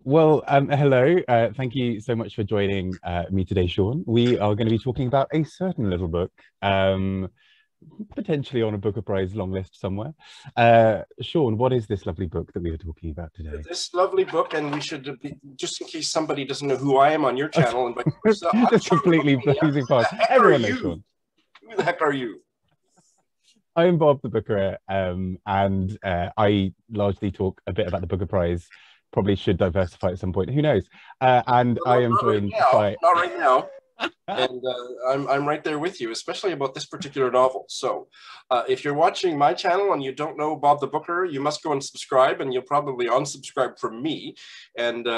Well, hello. Thank you so much for joining me today, Sean. We are going to be talking about a certain little book, um, potentially on a Booker Prize long list somewhere. Sean, what is this lovely book that we are talking about today? This lovely book, and we should be, just in case somebody doesn't know who I am on your channel, and I'm Just Sean completely Maniac. blazing Who the past. heck are Everyone knows you? Sean. Who the heck are you? I'm Bob the Booker, and I largely talk a bit about the Booker Prize. Probably should diversify at some point. Who knows? And I Not, am not right joined now. by. Not right now. And I'm right there with you, especially about this particular novel. So, if you're watching my channel and you don't know Bob the Booker, you must go and subscribe, and you'll probably unsubscribe from me. And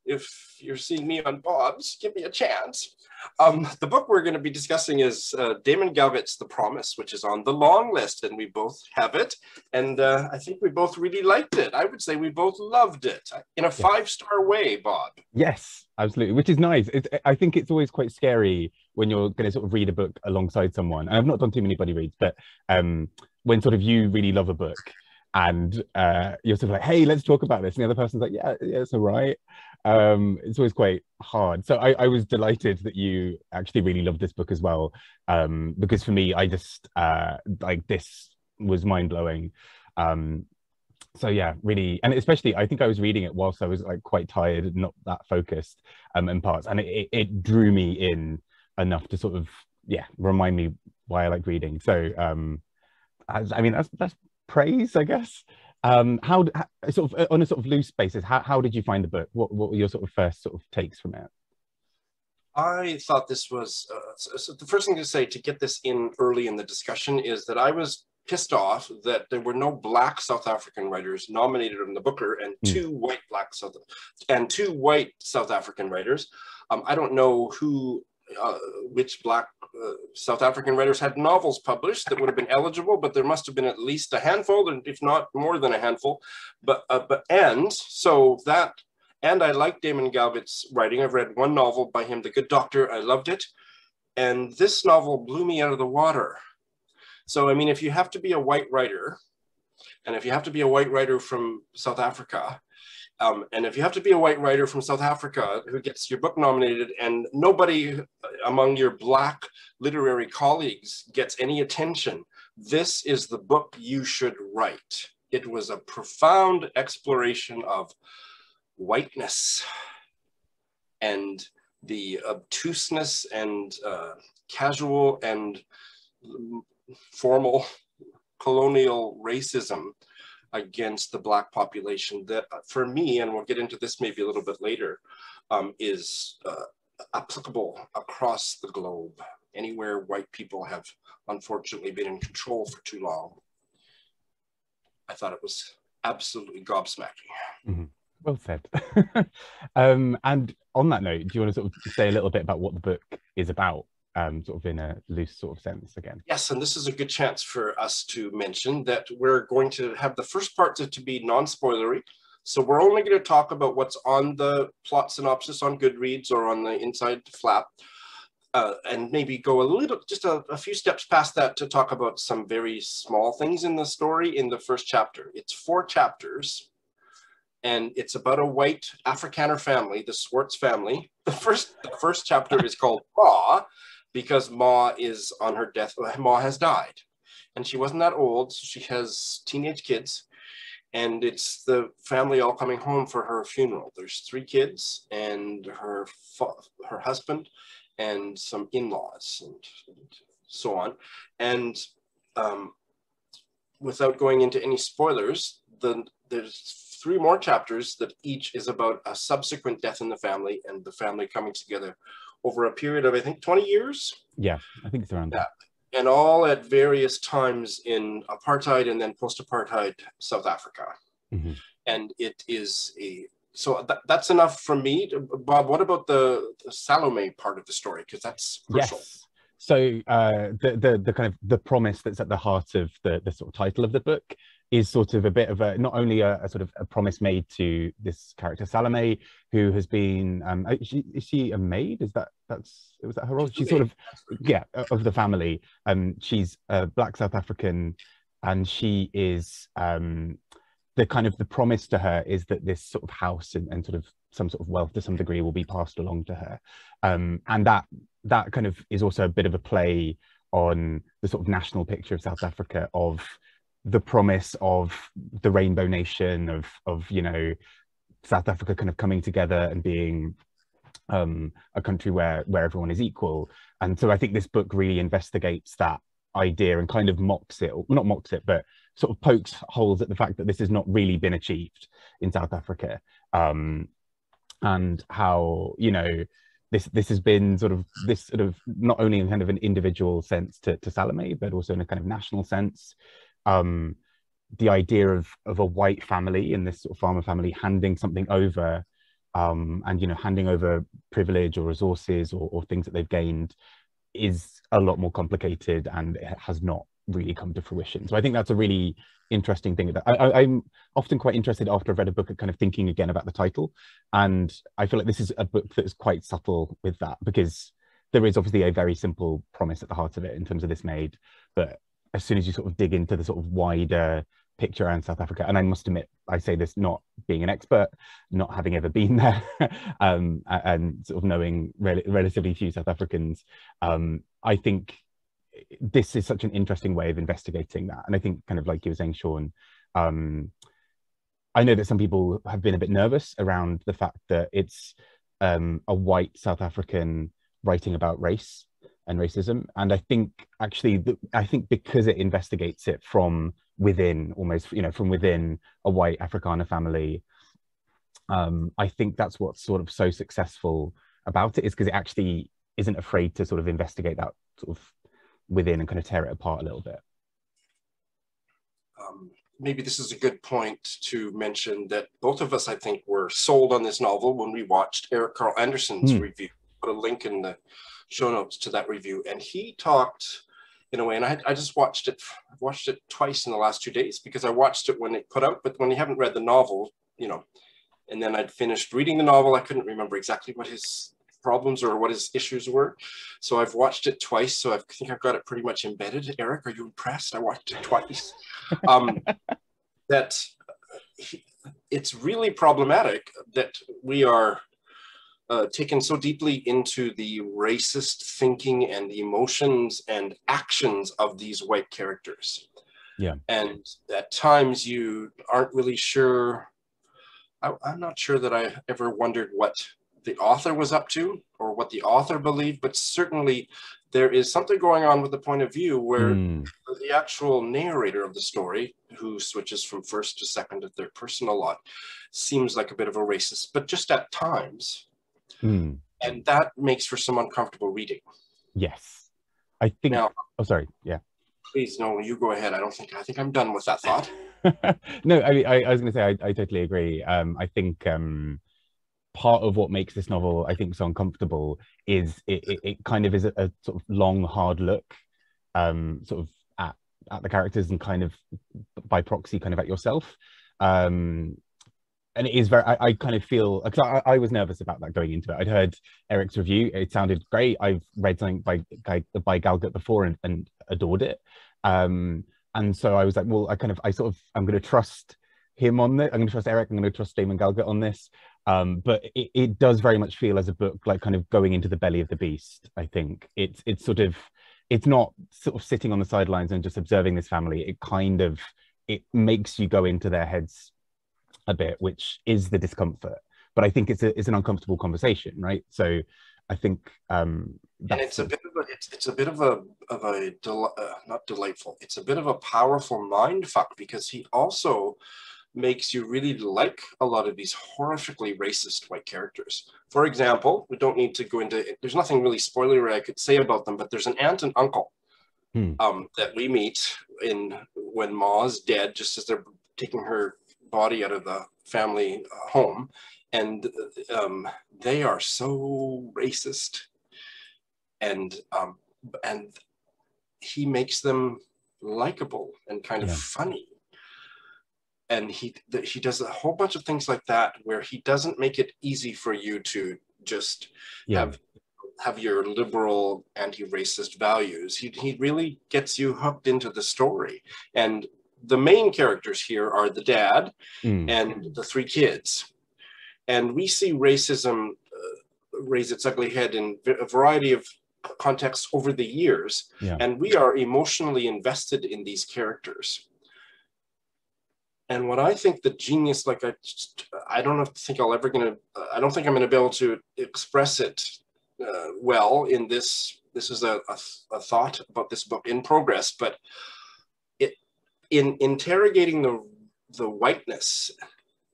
if you're seeing me on Bob's, give me a chance. The book we're going to be discussing is Damon Galgut's The Promise, which is on the long list, and we both have it. And I think we both really liked it. I would say we both loved it in a Yes. 5-star way, Bob. Yes, absolutely, which is nice. I think it's always quite scary when you're going to sort of read a book alongside someone. And I've not done too many buddy reads, but when sort of you really love a book and you're sort of like, hey, let's talk about this. And the other person's like, yeah, it's all right. It's always quite hard. So I was delighted that you actually really loved this book as well. Because for me, I just like this was mind blowing. So yeah, really, and especially I think I was reading it whilst I was like quite tired and not that focused in parts, and it drew me in enough to sort of remind me why I like reading. So I mean that's praise, I guess. How sort of on a sort of loose basis, how did you find the book? What were your sort of first sort of takes from it? I thought this was so the first thing to say to get this in early in the discussion is that I was pissed off that there were no black South African writers nominated in the Booker and two white South African writers. I don't know which black South African writers had novels published that would have been eligible, but there must have been at least a handful, and if not more than a handful. And I like Damon Galgut's writing. I've read one novel by him, The Good Doctor. I loved it. And this novel blew me out of the water. So, I mean, if you have to be a white writer, and if you have to be a white writer from South Africa, and if you have to be a white writer from South Africa who gets your book nominated and nobody among your black literary colleagues gets any attention, this is the book you should write. It was a profound exploration of whiteness and the obtuseness and casual and formal colonial racism against the black population that for me, and we'll get into this maybe a little bit later, is applicable across the globe. Anywhere white people have unfortunately been in control for too long. I thought it was absolutely gobsmacking. Mm-hmm. Well said. And on that note, do you want to sort of say a little bit about what the book is about, sort of in a loose sort of sense again? Yes, and this is a good chance for us to mention that we're going to have the first part to be non-spoilery. So we're only going to talk about what's on the plot synopsis on Goodreads or on the inside flap, and maybe go just a few steps past that to talk about some very small things in the story in the first chapter. It's 4 chapters. And it's about a white Afrikaner family, the Swartz family. The first chapter is called Ma, because Ma is on her death. Ma has died, and she wasn't that old. So she has teenage kids, and it's the family all coming home for her funeral. There's 3 kids and her husband and some in-laws and so on. And without going into any spoilers, there's 3 more chapters that each is about a subsequent death in the family and the family coming together over a period of, I think, 20 years. Yeah, I think it's around that. And all at various times in apartheid and then post-apartheid South Africa. Mm-hmm. And it is that's enough from me. Bob, what about the Salome part of the story? Because that's crucial. Yes. So the kind of the promise that's at the heart of the sort of title of the book is sort of a bit of a, not only a sort of a promise made to this character Salome, who has been is she a maid? Was that her role? She's sort of of the family. She's a black South African, and she is the kind of the promise to her is that this sort of house and sort of some sort of wealth to some degree will be passed along to her. And that kind of is also a bit of a play on the sort of national picture of South Africa, of the promise of the Rainbow Nation, of you know, South Africa kind of coming together and being a country where everyone is equal. And so I think this book really investigates that idea and kind of mocks it, or not mocks it, but sort of pokes holes at the fact that this has not really been achieved in South Africa, and how, you know, this has been sort of not only in kind of an individual sense to Salome, but also in a kind of national sense. The idea of a white family, and this sort of farmer family, handing something over, and, you know, handing over privilege or resources or things that they've gained, is a lot more complicated, and it has not really come to fruition. So I think that's a really interesting thing. That I'm often quite interested, after I've read a book, at kind of thinking again about the title. And I feel like this is a book that is quite subtle with that, because there is obviously a very simple promise at the heart of it in terms of this maid. But as soon as you sort of dig into the sort of wider picture around South Africa, and I must admit, I say this not being an expert, not having ever been there, and sort of knowing relatively few South Africans, I think this is such an interesting way of investigating that. And I think, kind of like you were saying, Shawn, I know that some people have been a bit nervous around the fact that it's a white South African writing about race and racism. And I think actually, I think because it investigates it from within, almost, you know, from within a white Afrikaner family, I think that's what's sort of so successful about it, is because it actually isn't afraid to sort of investigate that sort of within and kind of tear it apart a little bit. Maybe this is a good point to mention that both of us, I think, were sold on this novel when we watched Eric Karl Anderson's review. Put a link in the show notes to that review, and he talked in a way, and I just watched it twice in the last 2 days, because I watched it when it put out, but when you haven't read the novel, you know, and then I'd finished reading the novel, I couldn't remember exactly what his problems or what his issues were. So I've watched it twice, so I think I've got it pretty much embedded. Eric, are you impressed? I watched it twice. It's really problematic that we are taken so deeply into the racist thinking and emotions and actions of these white characters. Yeah. And at times you aren't really sure. I'm not sure that I ever wondered what the author was up to or what the author believed, but certainly there is something going on with the point of view where the actual narrator of the story, who switches from first to second to third person a lot, seems like a bit of a racist, but just at times. And that makes for some uncomfortable reading. Yes. I think, now, oh, sorry. Yeah. Please, no, you go ahead. I think I'm done with that thought. No, I was going to say, I totally agree. I think part of what makes this novel, I think, so uncomfortable is it kind of is a sort of long, hard look, sort of at the characters, and kind of by proxy kind of at yourself. And it is very, I kind of feel, because I was nervous about that going into it. I'd heard Eric's review, it sounded great. I've read something by Galgut before and adored it. And so I was like, well, I'm going to trust him on this. I'm going to trust Eric. I'm going to trust Damon Galgut on this. But it does very much feel as a book like kind of going into the belly of the beast. I think it's not sort of sitting on the sidelines and just observing this family. It makes you go into their heads a bit, which is the discomfort. But I think it's an uncomfortable conversation, right? So I think and it's a bit of a not delightful. It's a bit of a powerful mind fuck, because he also makes you really like a lot of these horrifically racist white characters. For example, we don't need to go into it. There's nothing really spoilery I could say about them, but there's an aunt and uncle that we meet when Ma's dead, just as they're taking her body out of the family home, and they are so racist, and he makes them likable and kind of funny. And he does a whole bunch of things like that, where he doesn't make it easy for you to just have your liberal anti-racist values. He really gets you hooked into the story. And the main characters here are the dad Mm. and the three kids. And we see racism raise its ugly head in a variety of contexts over the years. Yeah. And we are emotionally invested in these characters. And what I think the genius, like I don't think I'm going to be able to express it well in this. This is a thought about this book in progress, but in interrogating the whiteness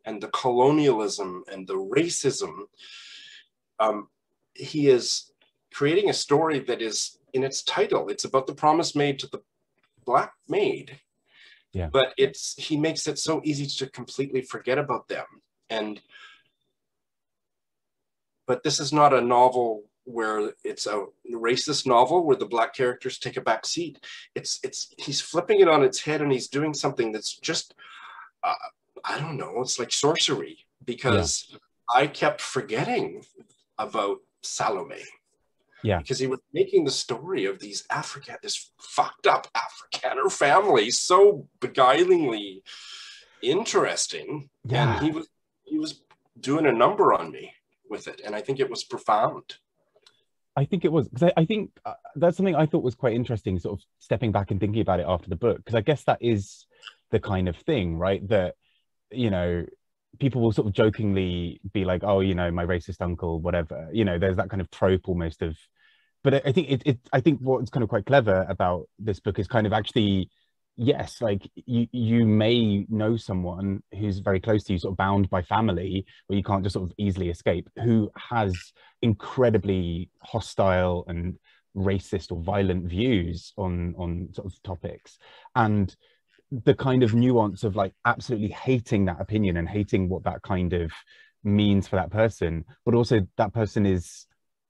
and the colonialism and the racism, he is creating a story that is, in its title, it's about the promise made to the Black maid. Yeah. But he makes it so easy to completely forget about them. But this is not a novel where it's a racist novel where the Black characters take a back seat. He's flipping it on its head, and he's doing something that's just, I don't know, it's like sorcery, because I kept forgetting about Salome. Yeah. Because he was making the story of this fucked up Afrikaner family so beguilingly interesting. Yeah. And he was doing a number on me with it. And I think it was profound. I think it was, because I think that's something I thought was quite interesting, sort of stepping back and thinking about it after the book, because I guess that is the kind of thing, right? That, you know, people will sort of jokingly be like, oh, you know, my racist uncle, whatever, you know, there's that kind of trope almost of, but I think I think what's kind of quite clever about this book is kind of actually, yes, like you may know someone who's very close to you, sort of bound by family, where you can't just sort of easily escape, who has incredibly hostile and racist or violent views on sort of topics. And the kind of nuance of like absolutely hating that opinion and hating what that kind of means for that person, but also that person is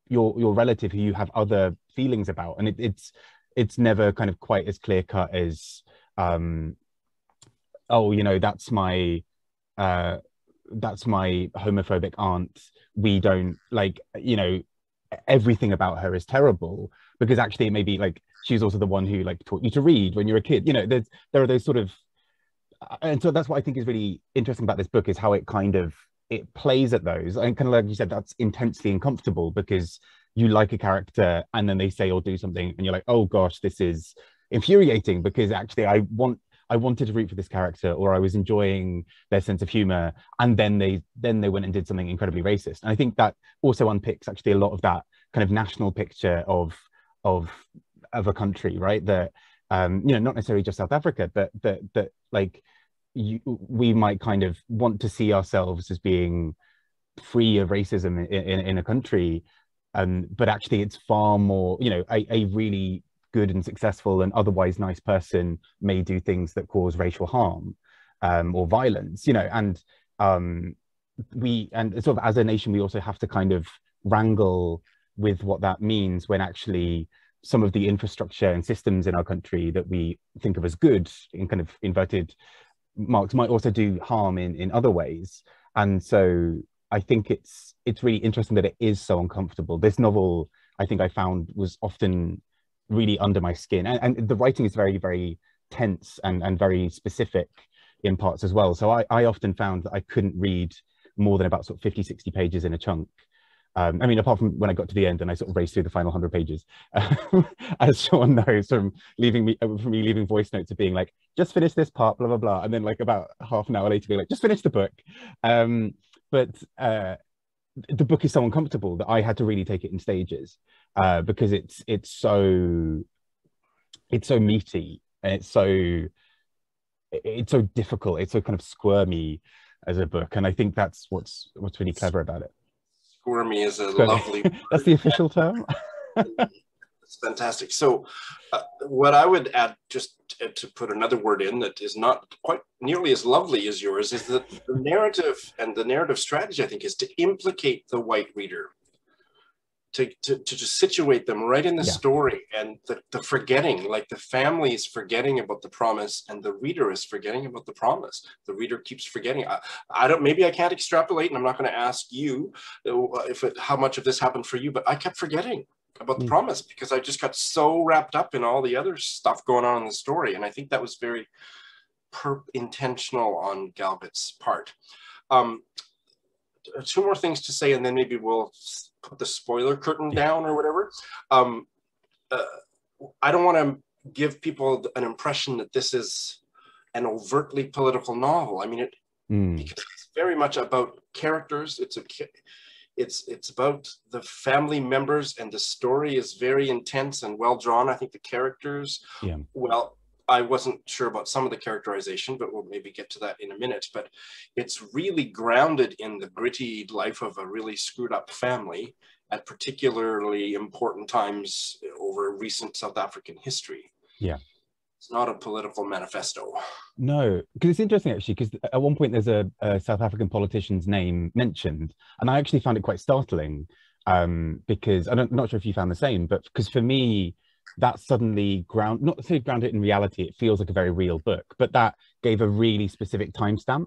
your relative who you have other feelings about, and it's never kind of quite as clear cut as oh, you know, that's my homophobic aunt, we don't like, you know, everything about her is terrible, because actually it may be like she's also the one who like taught you to read when you're a kid, you know. There are those sort of, and so that's what I think is really interesting about this book, is how it plays at those, and kind of like you said, that's intensely uncomfortable, because you like a character and then they say or do something and you're like, oh gosh, this is infuriating, because actually I wanted to root for this character, or I was enjoying their sense of humor, and then they went and did something incredibly racist. And I think that also unpicks actually a lot of that kind of national picture of a country, right? That you know, not necessarily just South Africa, but that like we might kind of want to see ourselves as being free of racism in a country, but actually it's far more, you know, a really good and successful and otherwise nice person may do things that cause racial harm or violence, you know. And sort of as a nation, we also have to kind of wrangle with what that means, when actually some of the infrastructure and systems in our country that we think of as good, in kind of inverted marks, might also do harm in other ways. And so I think it's really interesting that it is so uncomfortable. This novel, I think I found, was often really under my skin, and the writing is very, very tense and very specific in parts as well. So I often found that I couldn't read more than about sort of 50-60 pages in a chunk. I mean, apart from when I got to the end and I sort of raced through the final 100 pages, as Shawn knows from me leaving voice notes of being like, just finish this part, blah, blah, blah. And then like about half an hour later being like, just finish the book. But the book is so uncomfortable that I had to really take it in stages, because it's so meaty, and it's so difficult. It's so kind of squirmy as a book. And I think that's what's really clever about it. Squirmy is a lovely word. That's the official term. It's fantastic. So what I would add, just to put another word in that is not quite nearly as lovely as yours, is that the narrative and the narrative strategy, I think, is to implicate the white reader, to just situate them right in the story, and the forgetting, like the family is forgetting about the promise and the reader is forgetting about the promise. The reader keeps forgetting. Maybe I can't extrapolate, and I'm not going to ask you how much of this happened for you, but I kept forgetting about the promise because I just got so wrapped up in all the other stuff going on in the story. And I think that was very, intentional on Galgut's part. Two more things to say, and then maybe we'll put the spoiler curtain down or whatever. I don't want to give people an impression that this is an overtly political novel. I mean, because it's very much about characters. It's about the family members, and the story is very intense and well drawn. I think the characters, well, I wasn't sure about some of the characterization, but we'll maybe get to that in a minute. But it's really grounded in the gritty life of a really screwed up family at particularly important times over recent South African history. Yeah. It's not a political manifesto. No, because it's interesting actually, because at one point there's a South African politician's name mentioned, and I actually found it quite startling, because I'm not sure if you found the same, but because for me, that suddenly not necessarily grounded in reality, it feels like a very real book, but that gave a really specific timestamp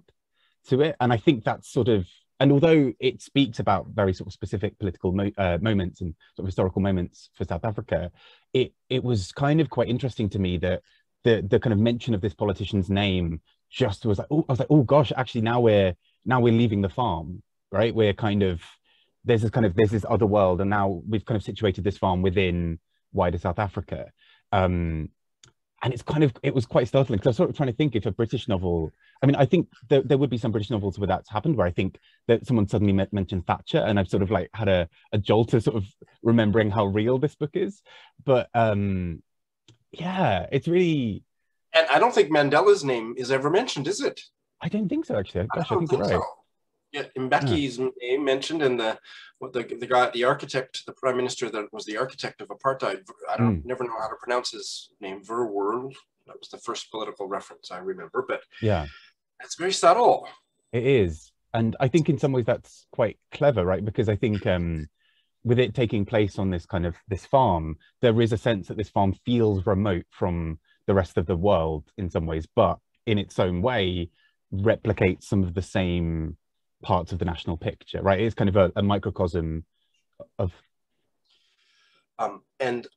to it. And I think that's sort of, and although it speaks about very sort of specific political moments and sort of historical moments for South Africa, it was kind of quite interesting to me that the kind of mention of this politician's name just was like, oh, I was like, oh gosh, actually now we're leaving the farm, right? We're kind of, there's this other world, and now we've kind of situated this farm within wider South Africa. And it was quite startling, because I was sort of trying to think if a British novel, I mean, I think there would be some British novels where that's happened, where I think that someone suddenly mentioned Thatcher, and I've sort of like had a jolt of sort of remembering how real this book is. But yeah, it's really... And I don't think Mandela's name is ever mentioned, is it? I don't think so, actually. Gosh, I think you're right. So. Yeah, Mbeki's name mentioned, and the guy, the architect, the prime minister that was the architect of apartheid. I never know how to pronounce his name. Verwoerd. That was the first political reference I remember. But yeah, it's very subtle. It is, and I think in some ways that's quite clever, right? Because I think with it taking place on this farm, there is a sense that this farm feels remote from the rest of the world in some ways, but in its own way replicates some of the same parts of the national picture, right? It's kind of a microcosm of... And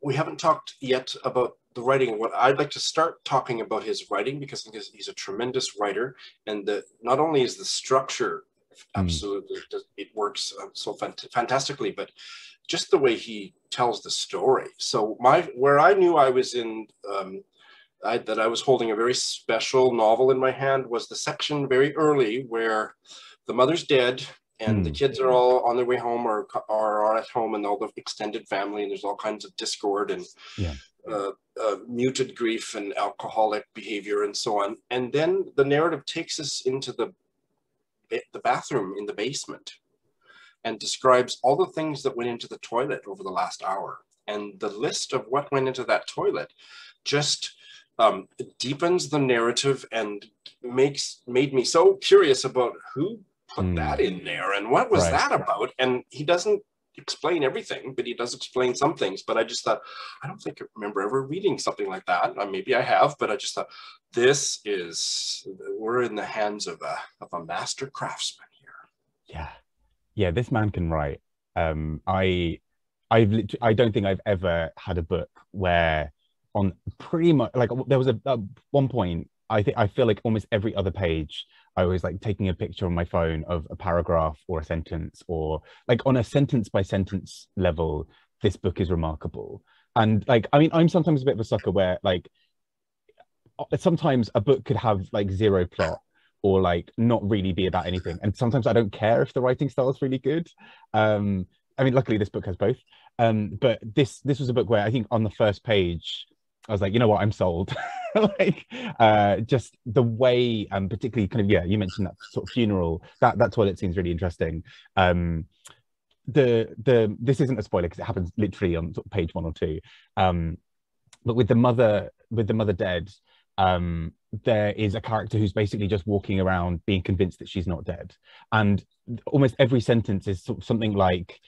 we haven't talked yet about the writing. What I'd like to start talking about his writing, because I think he's a tremendous writer, and not only is the structure absolutely, it works so fantastically, but just the way he tells the story. So where I knew I was in... that I was holding a very special novel in my hand was the section very early where the mother's dead and the kids are all on their way home or are at home, and all the extended family, and there's all kinds of discord and muted grief and alcoholic behavior and so on. And then the narrative takes us into the bathroom in the basement and describes all the things that went into the toilet over the last hour. And the list of what went into that toilet just deepens the narrative and made me so curious about who put that in there and what was that about. And he doesn't explain everything, but he does explain some things. But I just thought, I don't think I remember ever reading something like that. Maybe I have, but I just thought, we're in the hands of a master craftsman here. Yeah, this man can write. I don't think I've ever had a book where on pretty much, like, there was at one point, I feel like almost every other page I was like taking a picture on my phone of a paragraph or a sentence, or like on a sentence by sentence level, this book is remarkable. And like, I mean, I'm sometimes a bit of a sucker where like sometimes a book could have like zero plot or like not really be about anything, and sometimes I don't care if the writing style is really good. I mean, luckily this book has both, but this was a book where I think on the first page I was like, you know what, I'm sold. Like, just the way, particularly kind of, you mentioned that sort of funeral, that toilet scene's really interesting. This isn't a spoiler because it happens literally on sort of page 1 or 2. But with the mother dead, there is a character who's basically just walking around being convinced that she's not dead. And almost every sentence is sort of something like,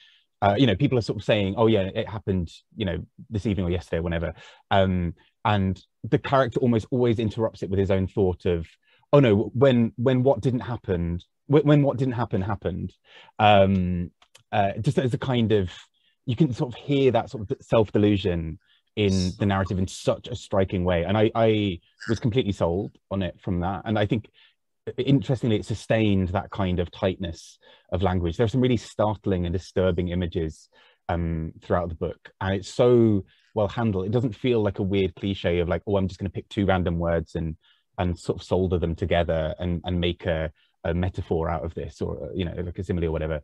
people are sort of saying, oh yeah, it happened, this evening or yesterday or whenever. And the character almost always interrupts it with his own thought of, oh no, when what didn't happen, when what didn't happen happened. Just as a kind of, you can sort of hear that sort of self-delusion in the narrative in such a striking way. And I was completely sold on it from that. And I think, interestingly, it sustained that kind of tightness of language. There are some really startling and disturbing images throughout the book. And it's so well handled. It doesn't feel like a weird cliche of like, oh, I'm just going to pick two random words and sort of solder them together and make a metaphor out of this, or, you know, like a simile or whatever.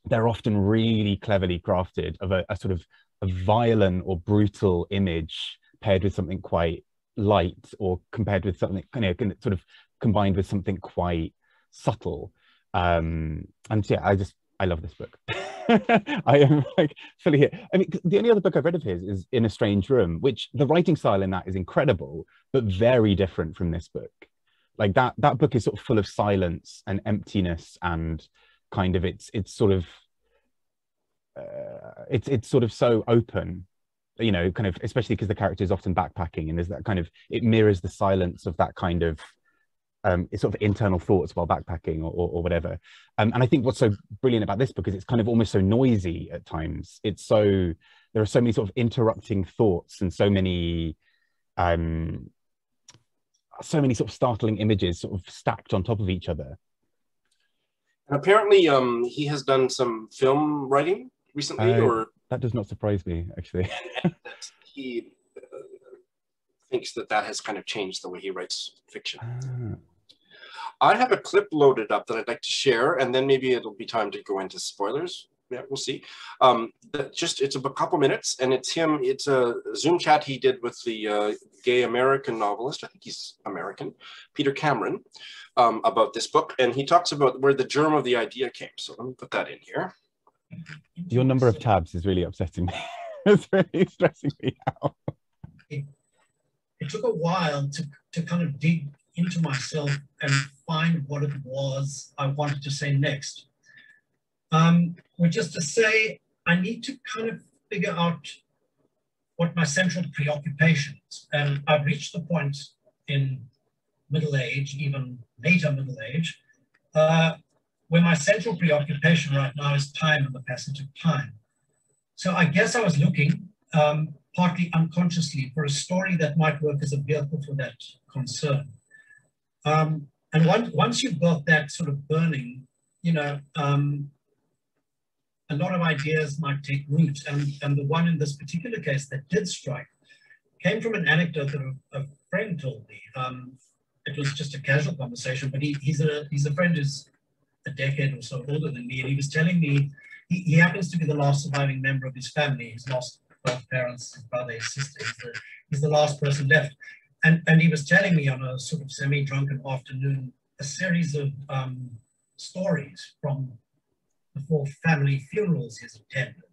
They're often really cleverly crafted of a sort of a violent or brutal image paired with something quite light, or compared with something, you know, sort of combined with something quite subtle. And yeah, I love this book. I am like fully here. I mean, the only other book I've read of his is In a Strange Room, which the writing style in that is incredible, but very different from this book. Like that book is sort of full of silence and emptiness, and kind of it's sort of it's sort of so open, you know, kind of, especially because the character is often backpacking, and there's that kind of, it mirrors the silence of that kind of it's sort of internal thoughts while backpacking or whatever. And I think what's so brilliant about this book is it's kind of almost so noisy at times. It's so, there are so many sort of interrupting thoughts, and so many sort of startling images sort of stacked on top of each other. And apparently he has done some film writing recently, or that does not surprise me, actually. that he thinks that has kind of changed the way he writes fiction. I have a clip loaded up that I'd like to share, and then maybe it'll be time to go into spoilers. Yeah, we'll see. It's a couple minutes, and it's him. It's a Zoom chat he did with the gay American novelist, I think he's American, Peter Cameron, about this book. And he talks about where the germ of the idea came. So let me put that in here. Your number of tabs is really upsetting me. It's really stressing me out. It took a while to kind of dig into myself and find what it was I wanted to say next. Which is to say, I need to kind of figure out what my central preoccupation is. And I've reached the point in middle age, even later middle age, where my central preoccupation right now is time and the passage of time. So I guess I was looking, partly unconsciously, for a story that might work as a vehicle for that concern. And once you've got that sort of burning, you know, a lot of ideas might take root. And the one in this particular case that did strike came from an anecdote that a friend told me. It was just a casual conversation, but he's a friend who's a decade or so older than me, and he was telling me he happens to be the last surviving member of his family. He's lost both parents, his brother, his sister. He's the last person left. And he was telling me on a sort of semi-drunken afternoon a series of stories from the 4 family funerals he's attended.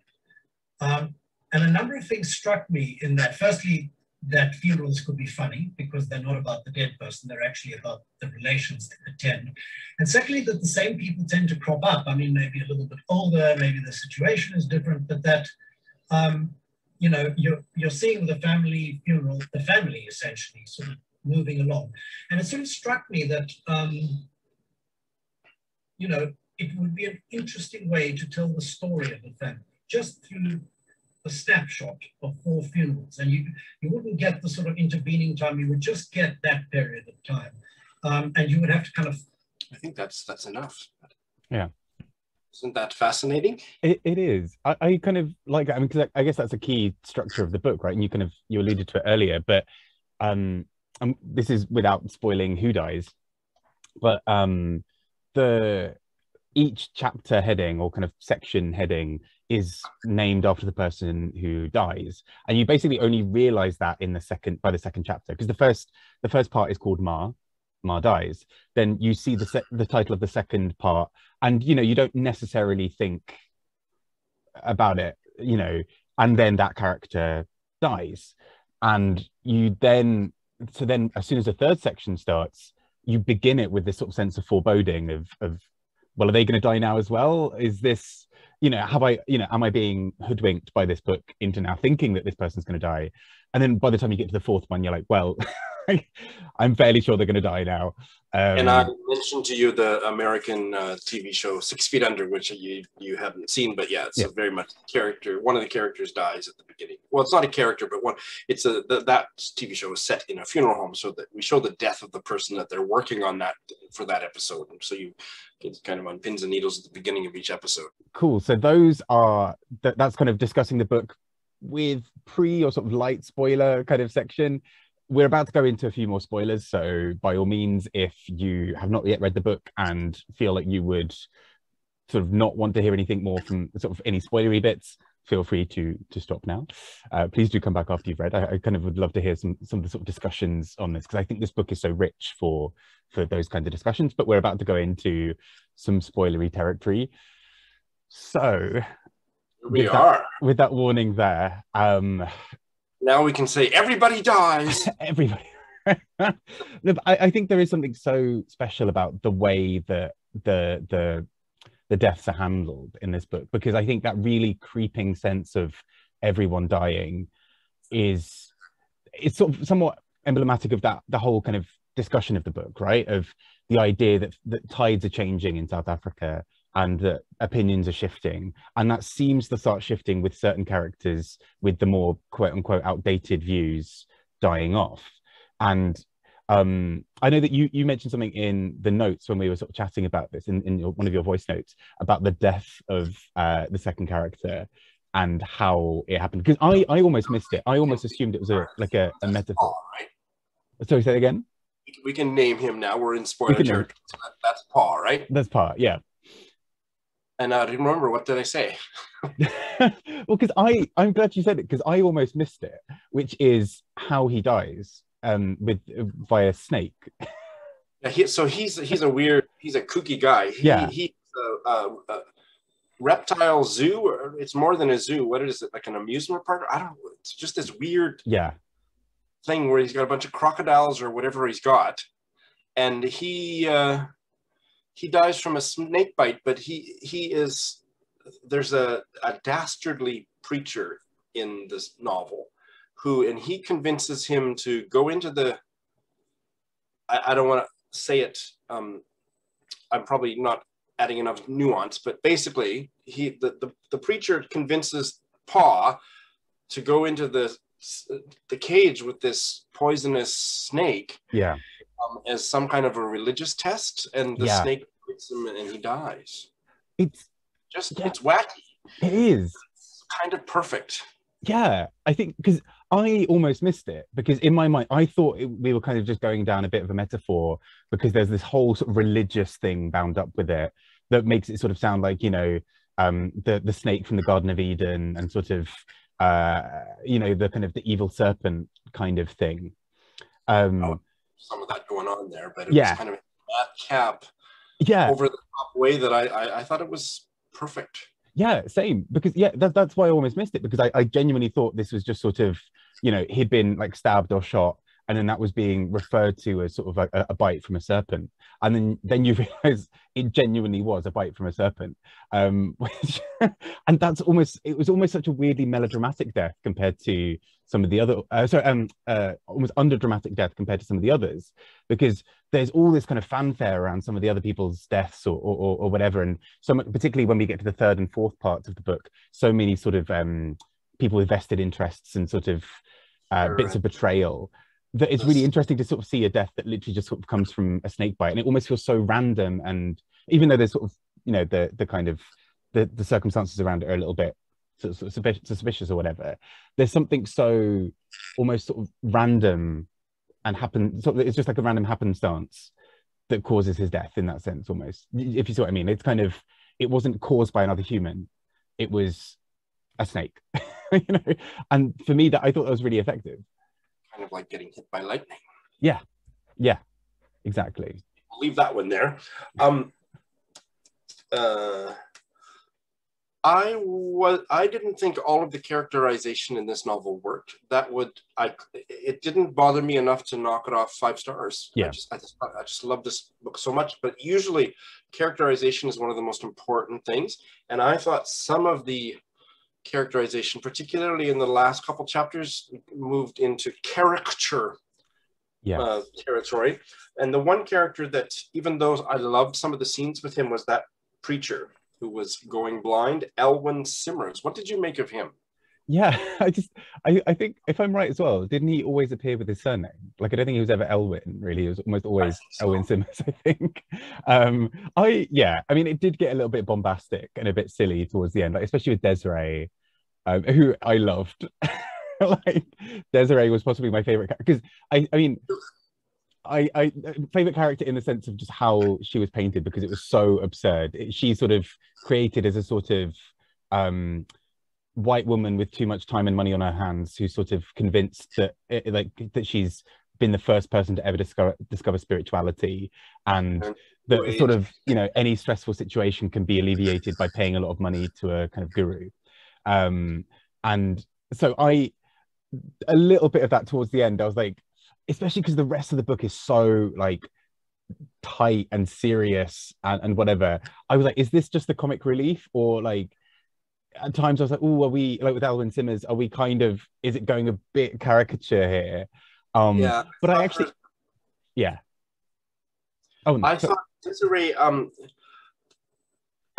And a number of things struck me in that. Firstly, that funerals could be funny because they're not about the dead person, they're actually about the relations that attend. And secondly, that the same people tend to crop up. I mean, maybe a little bit older, maybe the situation is different, but that, you know, you're seeing the family funeral, the family essentially sort of moving along. And it sort of struck me that, you know, it would be an interesting way to tell the story of the family, just through a snapshot of 4 funerals. And you wouldn't get the sort of intervening time, you would just get that period of time. And you would have to kind of... I think that's enough. Yeah. Isn't that fascinating? It is. I kind of like that. I mean, because I guess that's a key structure of the book, right? And you alluded to it earlier, but this is without spoiling who dies. But each chapter heading or kind of section heading is named after the person who dies, and you basically only realize that by the second chapter, because the first part is called Ma dies. Then you see the title of the second part, and you know, you don't necessarily think about it, you know, and then that character dies, and then as soon as the third section starts, you begin it with this sort of sense of foreboding of well, are they going to die now as well? Is this, you know, am I being hoodwinked by this book into now thinking that this person's going to die? And then by the time you get to the fourth one, you're like, well, I'm fairly sure they're going to die now. And I mentioned to you the American TV show 6 Feet Under, which you haven't seen, but yeah, it's a very much character. One of the characters dies at the beginning. Well, it's not a character, but that TV show is set in a funeral home, so that we show the death of the person that they're working on that for that episode. And so you get kind of on pins and needles at the beginning of each episode. Cool. So those are that's kind of discussing the book with pre or sort of light spoiler kind of section. We're about to go into a few more spoilers, so by all means, if you have not yet read the book and feel like you would sort of not want to hear anything more from sort of any spoilery bits, feel free to stop now. Please do come back after you've read. I kind of would love to hear some of the sort of discussions on this, because I think this book is so rich for those kinds of discussions, but we're about to go into some spoilery territory. So with that warning there, now we can say everybody dies. Everybody. Look, I think there is something so special about the way that the deaths are handled in this book, because I think that really creeping sense of everyone dying is sort of somewhat emblematic of the whole kind of discussion of the book, right? Of the idea that tides are changing in South Africa and that opinions are shifting, and that seems to start shifting with certain characters, with the more quote unquote outdated views dying off. And I know that you mentioned something in the notes when we were sort of chatting about this in one of your voice notes about the death of the second character and how it happened, because I almost missed it. I almost assumed it was a metaphor. Paul, right? Sorry, say that again. We can name him now. We're in spoiler territory. That's Paul, right? That's Paul, yeah. And I didn't remember, what did I say? Well, because I'm glad you said it, because I almost missed it, which is how he dies via snake. Yeah, so he's a kooky guy. He's a reptile zoo, or it's more than a zoo. What is it, like an amusement park? I don't know. It's just this weird thing where he's got a bunch of crocodiles or whatever he's got, and he dies from a snake bite, but there's a dastardly preacher in this novel and he convinces him to go into I don't want to say it, I'm probably not adding enough nuance, but basically the preacher convinces Pa to go into the cage with this poisonous snake, as some kind of a religious test, and the snake bites him and he dies. It's wacky. It is. It's kind of perfect. Yeah, I think, because I almost missed it, because in my mind I thought we were kind of just going down a bit of a metaphor, because there's this whole sort of religious thing bound up with it that makes it sort of sound like, the snake from the Garden of Eden, and sort of the kind of the evil serpent kind of thing. Some of that going on there, but it was kind of a madcap, over the top way that I thought it was perfect. Yeah, same, because that's why I almost missed it, because I genuinely thought this was just sort of, he'd been like stabbed or shot, and then that was being referred to as sort of like a bite from a serpent, and then you realize it genuinely was a bite from a serpent, and it was almost such a weirdly melodramatic death compared to some of the other almost underdramatic death compared to some of the others, because there's all this kind of fanfare around some of the other people's deaths or whatever, and particularly when we get to the third and fourth parts of the book, so many sort of people with vested interests and sort of bits of betrayal, that it's really interesting to sort of see a death that literally just sort of comes from a snake bite, and it almost feels so random. And even though there's sort of the kind of the circumstances around it are a little bit sort of suspicious or whatever, there's something so almost sort of random and it's just like a random happenstance that causes his death, in that sense, almost, if you see what I mean. It's kind of, it wasn't caused by another human, it was a snake. And for me, I thought that was really effective. Kind of like getting hit by lightning. Yeah, exactly. I'll leave that one there. I didn't think all of the characterization in this novel worked. It didn't bother me enough to knock it off 5 stars. Yeah. I just love this book so much. But usually characterization is one of the most important things. And I thought some of the characterization, particularly in the last couple chapters, moved into caricature. Yes. territory. And the one character that, even though I loved some of the scenes with him, was that preacher who was going blind, Elwin Simmers. What did you make of him? Yeah, I think if I'm right as well, didn't he always appear with his surname? Like I don't think he was ever Elwin, really. He was almost always Elwin Simmons, I think. I mean it did get a little bit bombastic and a bit silly towards the end, like especially with Desiree, who I loved. Like Desiree was possibly my favorite character because I mean I favorite character in the sense of just how she was painted because it was so absurd. She sort of created as a sort of white woman with too much time and money on her hands who's sort of convinced that that she's been the first person to ever discover spirituality, and that sort of, you know, any stressful situation can be alleviated by paying a lot of money to a kind of guru. And so a little bit of that towards the end, I was like, especially because the rest of the book is so like tight and serious and whatever, I was like, is this just the comic relief, or like at times I was like, oh, are we, like with Elwin Simmers, are we kind of, is it going a bit caricature here? Yeah, but I actually, yeah. Oh, no. I thought Desiree, I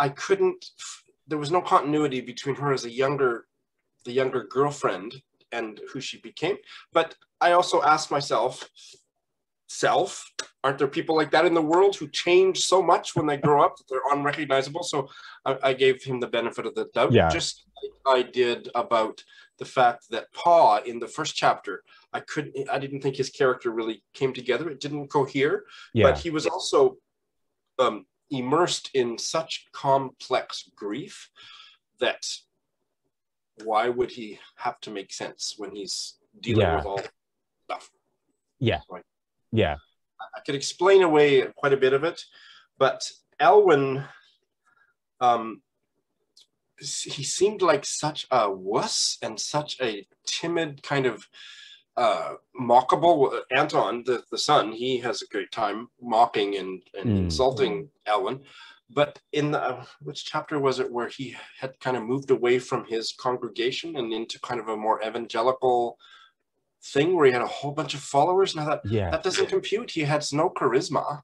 couldn't, there was no continuity between her as the younger girlfriend and who she became. But I also asked myself, aren't there people like that in the world who change so much when they grow up that they're unrecognizable? So I gave him the benefit of the doubt, just like I did about the fact that Pa in the first chapter, I didn't think his character really came together. It didn't cohere, but he was also immersed in such complex grief that why would he have to make sense when he's dealing with all stuff? Yeah. I could explain away quite a bit of it, but Elwin, he seemed like such a wuss and such a timid kind of mockable. Anton, the son, he has a great time mocking and insulting Elwin. But in the, which chapter was it where he had kind of moved away from his congregation and into kind of a more evangelical thing where he had a whole bunch of followers? And I thought, that doesn't compute. He has no charisma.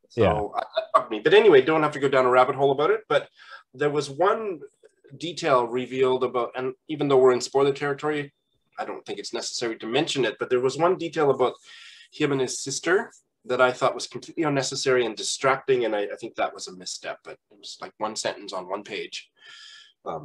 So that bugged me. But anyway, don't have to go down a rabbit hole about it. But there was one detail revealed about, and even though we're in spoiler territory, I don't think it's necessary to mention it, but there was one detail about him and his sister that I thought was completely unnecessary and distracting, and I think that was a misstep, but it was like one sentence on one page. But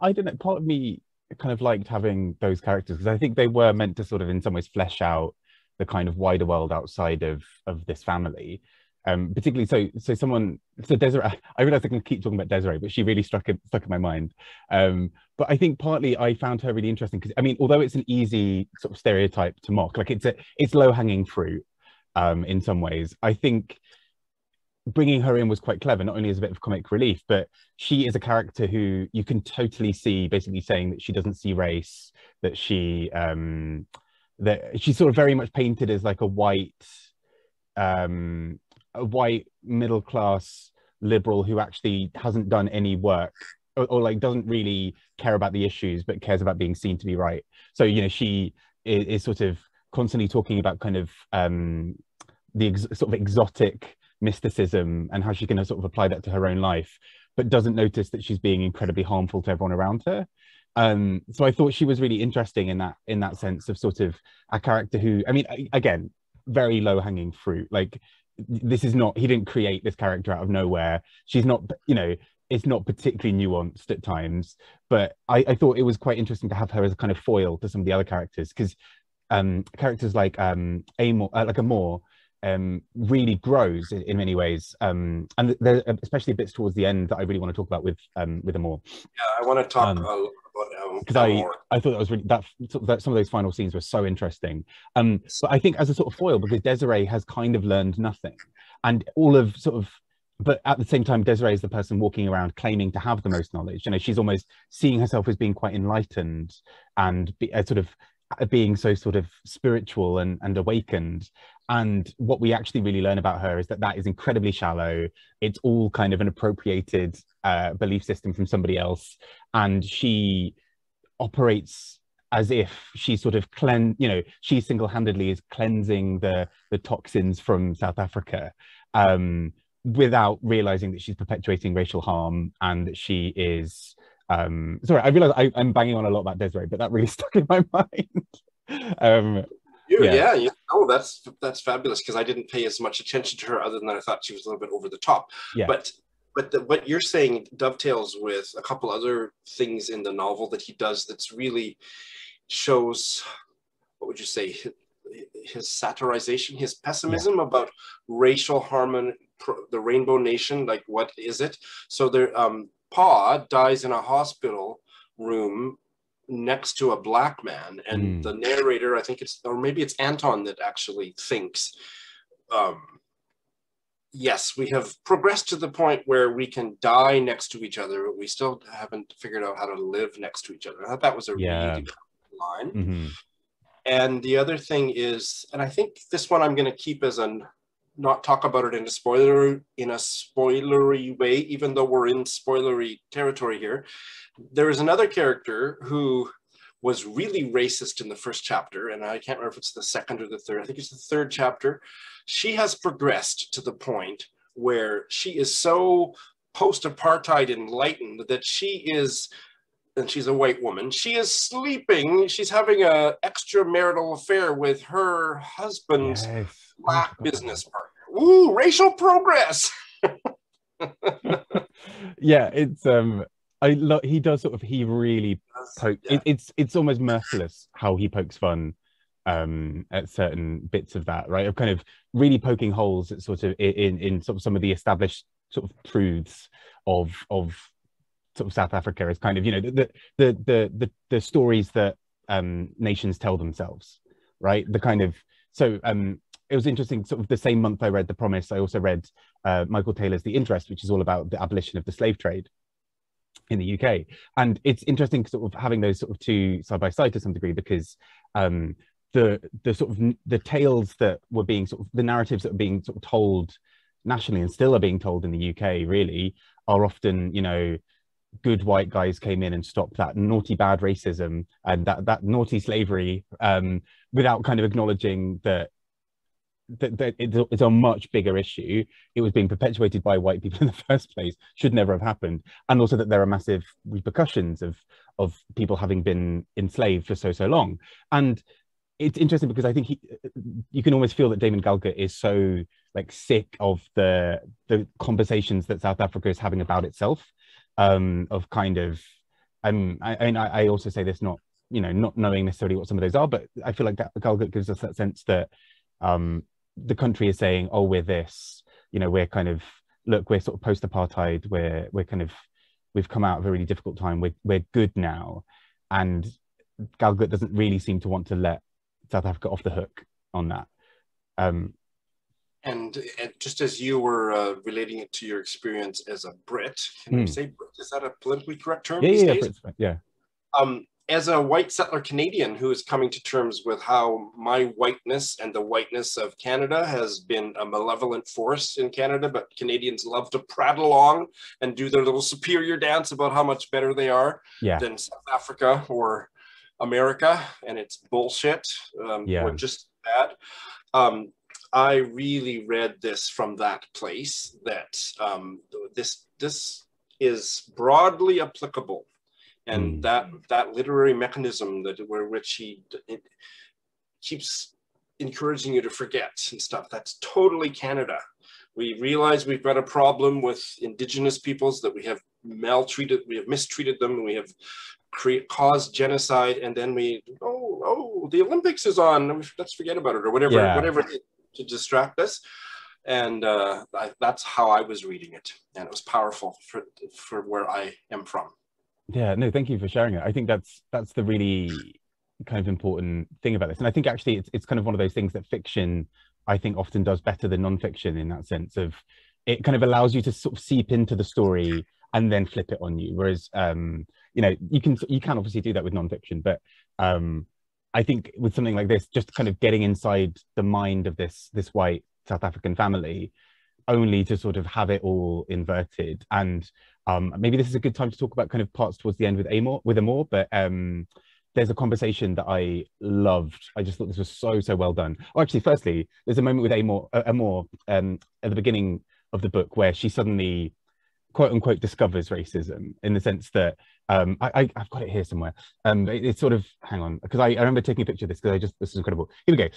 I don't know, part of me kind of liked having those characters because I think they were meant to sort of in some ways flesh out the kind of wider world outside of this family. Particularly so Desiree, I realize I can keep talking about Desiree, but she really stuck in my mind. But I think partly I found her really interesting because, I mean, although it's an easy sort of stereotype to mock, like it's low-hanging fruit in some ways, I think bringing her in was quite clever, not only as a bit of comic relief, but she is a character who you can totally see basically saying that she doesn't see race, that she's sort of very much painted as like a white middle class liberal who actually hasn't done any work or like doesn't really care about the issues but cares about being seen to be right. So, you know, she is sort of constantly talking about kind of sort of exotic mysticism and how she's going to sort of apply that to her own life, but doesn't notice that she's being incredibly harmful to everyone around her. So I thought she was really interesting in that sense of sort of a character who, I mean, again, very low-hanging fruit. Like, this is not, he didn't create this character out of nowhere. She's not, you know, it's not particularly nuanced at times, but I thought it was quite interesting to have her as a kind of foil to some of the other characters, because characters like Amor really grows in many ways, and there are especially bits towards the end that I really want to talk about with Amor. Yeah, I want to talk about because I thought that was really that some of those final scenes were so interesting. But I think as a sort of foil, because Desiree has kind of learned nothing, and all of sort of, but at the same time, Desiree is the person walking around claiming to have the most knowledge. You know, she's almost seeing herself as being quite enlightened and sort of being so sort of spiritual and awakened. And what we actually really learn about her is that is incredibly shallow. It's all kind of an appropriated belief system from somebody else. And she operates as if she sort of she single-handedly is cleansing the toxins from South Africa, without realizing that she's perpetuating racial harm, and that she is sorry, I realize I'm banging on a lot about Desiree, but that really stuck in my mind. Yeah. Oh, that's fabulous, because I didn't pay as much attention to her, other than I thought she was a little bit over the top. Yeah. But what you're saying dovetails with a couple other things in the novel that he does that's really shows, what would you say, his satirization, his pessimism about racial harmony, the Rainbow Nation, like what is it? So there, Pa dies in a hospital room next to a black man, and the narrator, I think or maybe it's Anton, that actually thinks, yes, we have progressed to the point where we can die next to each other, but we still haven't figured out how to live next to each other. I thought that was a really good line. And the other thing is, and I think this one I'm going to keep as not talk about it in a spoilery way, even though we're in spoilery territory here. There is another character who was really racist in the first chapter, and I can't remember if it's the second or the third. I think it's the third chapter. She has progressed to the point where she is so post-apartheid enlightened that she is, and she's a white woman, she is sleeping, she's having an extramarital affair with her husband's black business partner. Ooh, racial progress. Yeah, it's he does sort of, he really poke, it's almost merciless how he pokes fun at certain bits of that, right, of kind of really poking holes at sort of in sort of some of the established sort of truths of sort of South Africa, is kind of, you know, the stories that nations tell themselves, right, the kind of, so it was interesting, sort of the same month I read The Promise, I also read Michael Taylor's The Interest, which is all about the abolition of the slave trade in the UK. And it's interesting sort of having those sort of two side by side to some degree, because the sort of the tales that were being sort of, the narratives that were being sort of told nationally and still are being told in the UK really are often, you know, good white guys came in and stopped that naughty bad racism and that naughty slavery, without kind of acknowledging that it's a much bigger issue. It was being perpetuated by white people in the first place, should never have happened, and also that there are massive repercussions of people having been enslaved for so long. And it's interesting because I think you can almost feel that Damon Galgut is so like sick of the conversations that South Africa is having about itself, of kind of, I also say this not, you know, not knowing necessarily what some of those are, but I feel like Galgut gives us that sense that the country is saying, oh, we're this, you know, we're kind of, look, we're sort of post-apartheid, we're kind of, we've come out of a really difficult time, we're good now. And Galgut doesn't really seem to want to let South Africa off the hook on that. And just as you were relating it to your experience as a Brit, can we say Brit? Is that a politically correct term these days? Yeah. As a white settler Canadian who is coming to terms with how my whiteness and the whiteness of Canada has been a malevolent force in Canada, but Canadians love to prattle along and do their little superior dance about how much better they are than South Africa or America, and it's bullshit, or just bad. I really read this from that place, that this is broadly applicable. And that literary mechanism which he keeps encouraging you to forget and stuff, that's totally Canada. We realize we've got a problem with Indigenous peoples, that we have mistreated them, and we have caused genocide, and then the Olympics is on, let's forget about it, or whatever to distract us. And that's how I was reading it, and it was powerful for where I am from. Yeah, no, thank you for sharing it. I think that's the really kind of important thing about this. And I think actually it's kind of one of those things that fiction, I think, often does better than nonfiction, in that sense of it kind of allows you to sort of seep into the story and then flip it on you. Whereas, you know, you can obviously do that with nonfiction, but I think with something like this, just kind of getting inside the mind of this white South African family, only to sort of have it all inverted. And maybe this is a good time to talk about kind of parts towards the end with Amor, but there's a conversation that I loved. I just thought this was so well done. Oh, actually, firstly, there's a moment with Amor at the beginning of the book where she suddenly, quote unquote, discovers racism, in the sense that I've got it here somewhere. It's sort of, hang on, because I remember taking a picture of this because this is incredible. Here we go.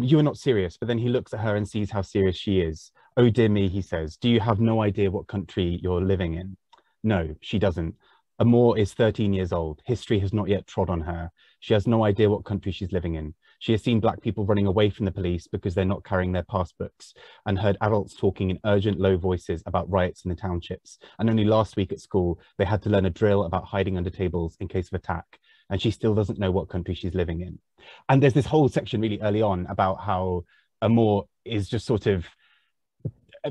You are not serious, but then he looks at her and sees how serious she is. Oh dear me, he says, do you have no idea what country you're living in? No, she doesn't. Amor is 13 years old. History has not yet trod on her. She has no idea what country she's living in. She has seen Black people running away from the police because they're not carrying their passbooks, and heard adults talking in urgent, low voices about riots in the townships. And only last week at school, they had to learn a drill about hiding under tables in case of attack. And she still doesn't know what country she's living in. And there's this whole section really early on about how Amor is just sort of,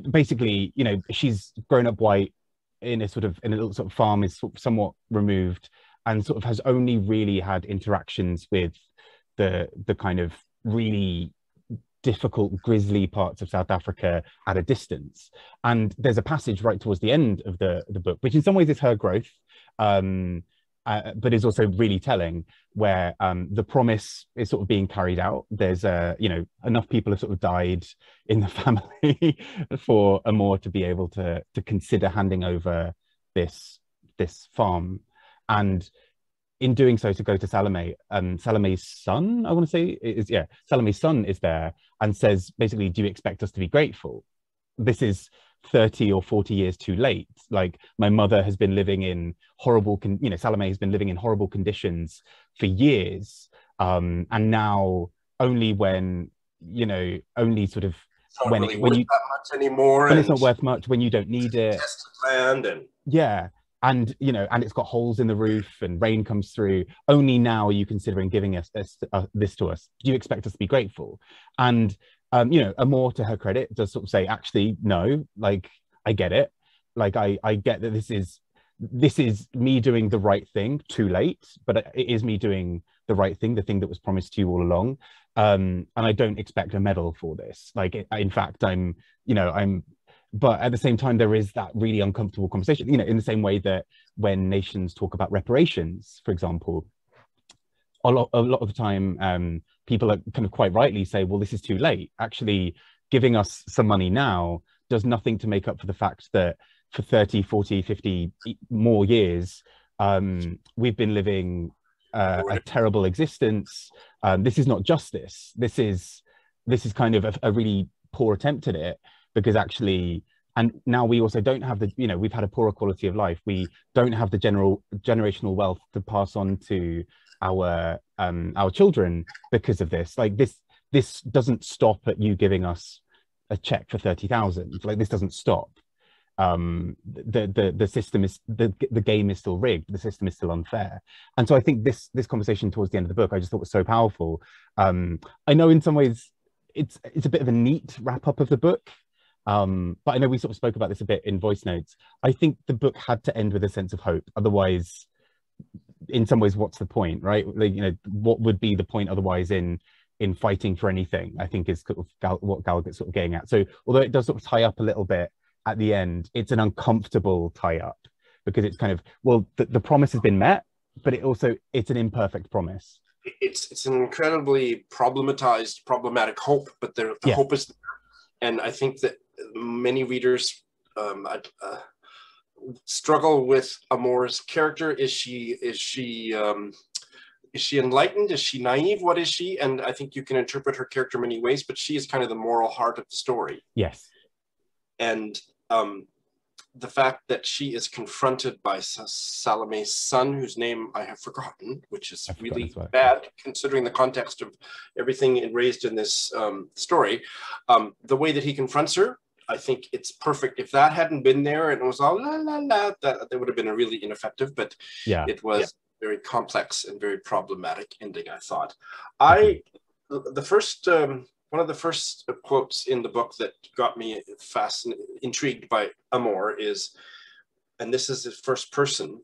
basically, you know, she's grown up white in a little sort of farm, is somewhat removed, and sort of has only really had interactions with the kind of really difficult, grisly parts of South Africa at a distance. And there's a passage right towards the end of the book, which in some ways is her growth, but is also really telling, where the promise is sort of being carried out. There's enough people have sort of died in the family for Amor to be able to consider handing over this farm, and in doing so, to go to Salome. Salome's son, I want to say, Salome's son is there and says, basically, do you expect us to be grateful? This is 30 or 40 years too late. Like, my mother has been living in horrible, Salome has been living in horrible conditions for years. And now only when, only sort of when really when you that much anymore, when it's not worth much, when you don't need it. Tested land and and it's got holes in the roof and rain comes through. Only now are you considering giving us this to us. Do you expect us to be grateful? And Amor, to her credit, does sort of say, actually, no, like, I get it. Like, I get that this is me doing the right thing too late, but it is me doing the right thing, the thing that was promised to you all along. And I don't expect a medal for this. Like, in fact, but at the same time, there is that really uncomfortable conversation, in the same way that when nations talk about reparations, for example, a lot of the time, people are kind of quite rightly say, well, this is too late. Actually, giving us some money now does nothing to make up for the fact that for 30, 40, 50 more years, we've been living a terrible existence. This is not justice. This is kind of a really poor attempt at it, because actually, and now we also don't have we've had a poorer quality of life. We don't have the generational wealth to pass on to our children because of this. Like, this doesn't stop at you giving us a check for 30,000. Like, this doesn't stop. The system is the game is still rigged. The system is still unfair. And so I think this conversation towards the end of the book, I just thought was so powerful. I know in some ways it's a bit of a neat wrap up of the book. But I know we sort of spoke about this a bit in voice notes. I think the book had to end with a sense of hope. Otherwise, in some ways, what's the point, right? Like, what would be the point otherwise in fighting for anything, I think is sort of what Galgut's sort of getting at. So although it does sort of tie up a little bit at the end, it's an uncomfortable tie up, because it's kind of, well, the promise has been met, but it's an imperfect promise. It's an incredibly problematic hope, but the hope is there. And I think that many readers struggle with Amor's character. Is she enlightened? Is she naive? What is she? And I think you can interpret her character many ways, but she is kind of the moral heart of the story. Yes. And the fact that she is confronted by Salome's son, whose name I have forgotten, which is really bad considering the context of everything raised in this story. The way that he confronts her, I think it's perfect. If that hadn't been there and it was all la la la, that would have been a really ineffective, but it was very complex and very problematic ending, I thought. One of the first quotes in the book that got me intrigued by Amor is, and this is the first person,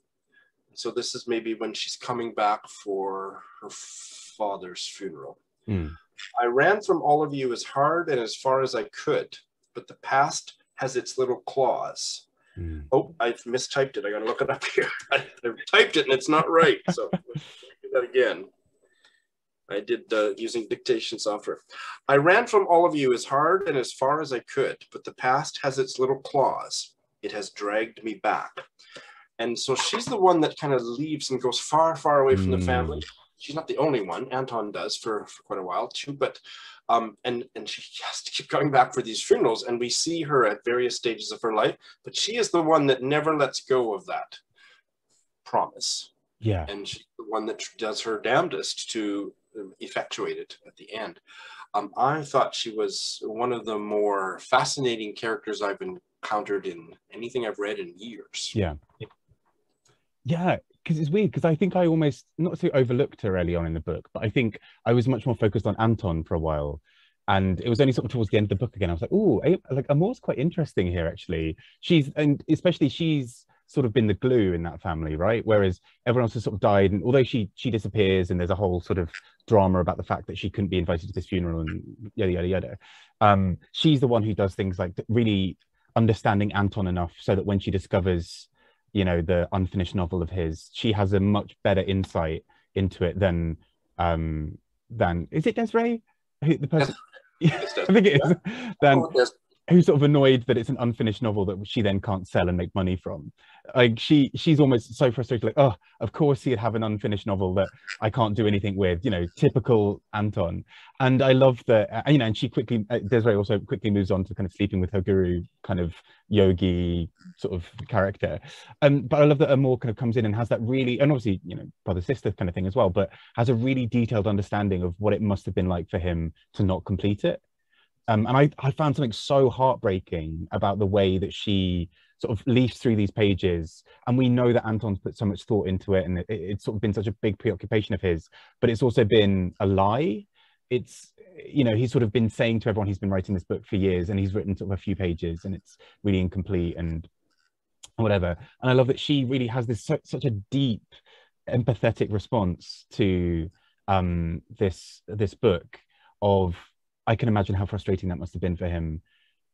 so this is maybe when she's coming back for her father's funeral. I ran from all of you as hard and as far as I could, but the past has its little claws. Oh, I've mistyped it. I got to look it up here. I've typed it and it's not right. So let's do that again. I did using dictation software. I ran from all of you as hard and as far as I could, but the past has its little claws. It has dragged me back. And so she's the one that kind of leaves and goes far, far away from the family. She's not the only one. Anton does for quite a while too, but and she has to keep coming back for these funerals, and we see her at various stages of her life, but she is the one that never lets go of that promise. Yeah. And she's the one that does her damnedest to effectuate it at the end. I thought she was one of the more fascinating characters I've encountered in anything I've read in years. Yeah. Yeah, because it's weird, because I think I almost, not to say overlooked her early on in the book, but I think I was much more focused on Anton for a while. And it was only sort of towards the end of the book again, I was like, oh, like Amor's quite interesting here, actually. And especially she's sort of been the glue in that family, right? Whereas everyone else has sort of died. And although she disappears and there's a whole sort of drama about the fact that she couldn't be invited to this funeral and yada, yada, yada. She's the one who does things like really understanding Anton enough so that when she discovers, you know, the unfinished novel of his, she has a much better insight into it than is it Desiree? The person, yeah, I think it is. Then who's sort of annoyed that it's an unfinished novel that she then can't sell and make money from. Like she's almost so frustrated, like, oh, of course he'd have an unfinished novel that I can't do anything with, you know, typical Anton. And I love that, you know, and she quickly, Desiree also quickly moves on to kind of sleeping with her guru, kind of yogi sort of character. But I love that Amor kind of comes in and has that really, and obviously, you know, brother sister kind of thing as well, but has a really detailed understanding of what it must have been like for him to not complete it. And I found something so heartbreaking about the way that she sort of leafs through these pages. And we know that Anton's put so much thought into it, and it's sort of been such a big preoccupation of his, but it's also been a lie. It's, you know, he's sort of been saying to everyone he's been writing this book for years, and he's written sort of a few pages and it's really incomplete and whatever. And I love that she really has this such a deep, empathetic response to this book of, I can imagine how frustrating that must have been for him.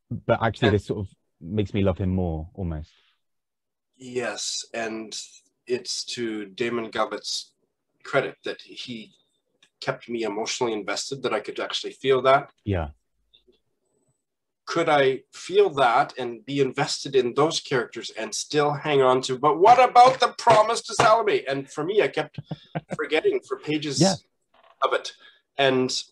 But actually, this sort of makes me love him more, almost. Yes, and it's to Damon Galgut's credit that he kept me emotionally invested, that I could actually feel that. Yeah. Could I feel that and be invested in those characters and still hang on to, but what about the promise to Salome? And for me, I kept forgetting for pages of it. And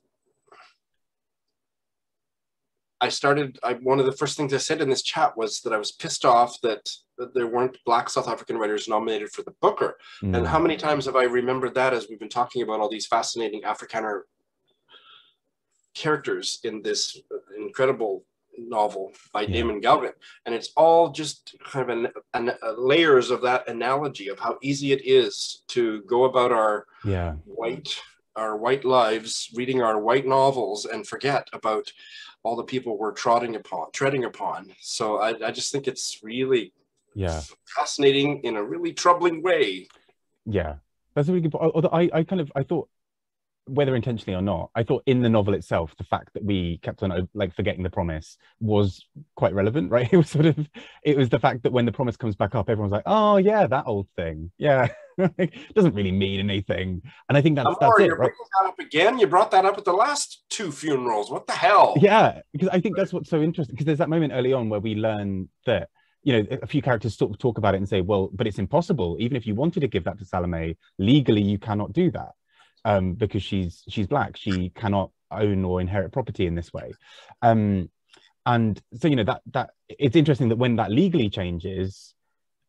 one of the first things I said in this chat was that I was pissed off that there weren't Black South African writers nominated for the Booker. And how many times have I remembered that as we've been talking about all these fascinating Afrikaner characters in this incredible novel by Damon Galgut. And it's all just kind of layers of that analogy of how easy it is to go about our white lives, reading our white novels, and forget about all the people we're treading upon. So I just think it's really fascinating in a really troubling way. Yeah, that's a really good point. Although I thought, whether intentionally or not, I thought in the novel itself, the fact that we kept on like forgetting the promise was quite relevant, right? It was the fact that when the promise comes back up, everyone's like, oh yeah, that old thing. Yeah. It doesn't really mean anything. And I think that's it, you're bringing that up again. You brought that up at the last two funerals. What the hell? Yeah, because I think that's what's so interesting, because there's that moment early on where we learn that, you know, a few characters sort of talk about it and say, well, but it's impossible. Even if you wanted to give that to Salome, legally you cannot do that. Because she's Black, she cannot own or inherit property in this way. And so, you know, that it's interesting that when that legally changes,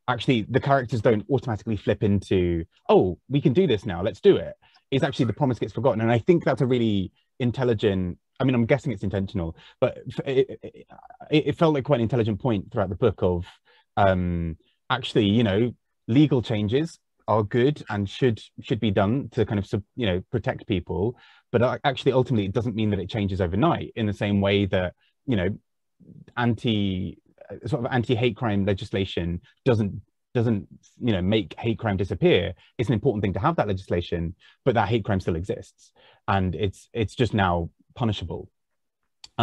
actually the characters don't automatically flip into, oh, we can do this now, let's do it. It's actually the promise gets forgotten. And I think that's a really intelligent, I mean, I'm guessing it's intentional, but it felt like quite an intelligent point throughout the book of actually, you know, legal changes are good and should be done to kind of, you know, protect people, but actually ultimately it doesn't mean that it changes overnight, in the same way that, you know, anti-hate crime legislation doesn't you know, make hate crime disappear. It's an important thing to have that legislation, but that hate crime still exists, and it's just now punishable.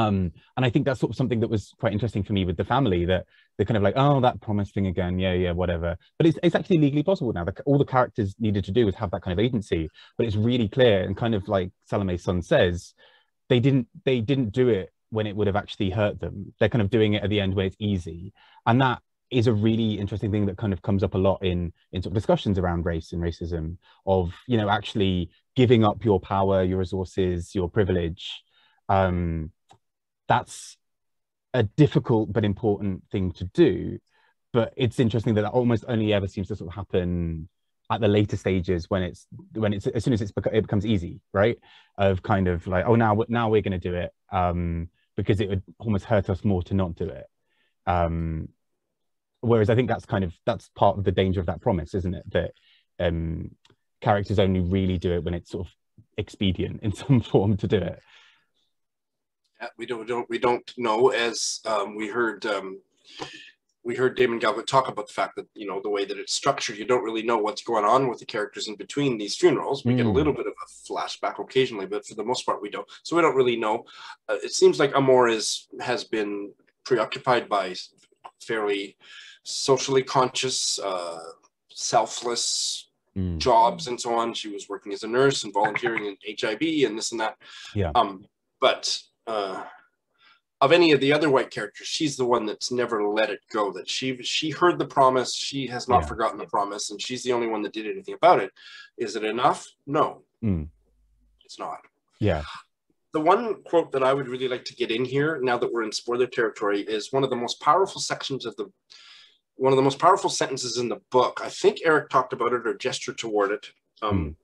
And I think that's sort of something that was quite interesting for me with the family, that they're kind of like, oh, that promise thing again, yeah, whatever. But it's actually legally possible now. All the characters needed to do was have that kind of agency, but it's really clear, and kind of like Salome's son says, they didn't do it when it would have actually hurt them. They're kind of doing it at the end where it's easy. And that is a really interesting thing that kind of comes up a lot in sort of discussions around race and racism, of, you know, actually giving up your power, your resources, your privilege. That's a difficult but important thing to do. But it's interesting that almost only ever seems to sort of happen at the later stages, when it's as soon as it becomes easy, right? Of kind of like, oh, now we're going to do it, because it would almost hurt us more to not do it. Whereas I think that's part of the danger of that promise, isn't it? That characters only really do it when it's sort of expedient in some form to do it. Yeah, we don't know, as we heard Damon Galgut talk about the fact that, you know, the way that it's structured, you don't really know what's going on with the characters in between these funerals. We get a little bit of a flashback occasionally, but for the most part, we don't. So we don't really know. It seems like Amor has been preoccupied by fairly socially conscious, selfless jobs and so on. She was working as a nurse and volunteering in HIV and this and that. Yeah. But of any of the other white characters, she's the one that's never let it go. That she heard the promise, she has not forgotten the promise, and she's the only one that did anything about it. Is it enough? No, it's not. Yeah. The one quote that I would really like to get in here, now that we're in spoiler territory, is one of the most powerful sections of one of the most powerful sentences in the book. I think Eric talked about it or gestured toward it, and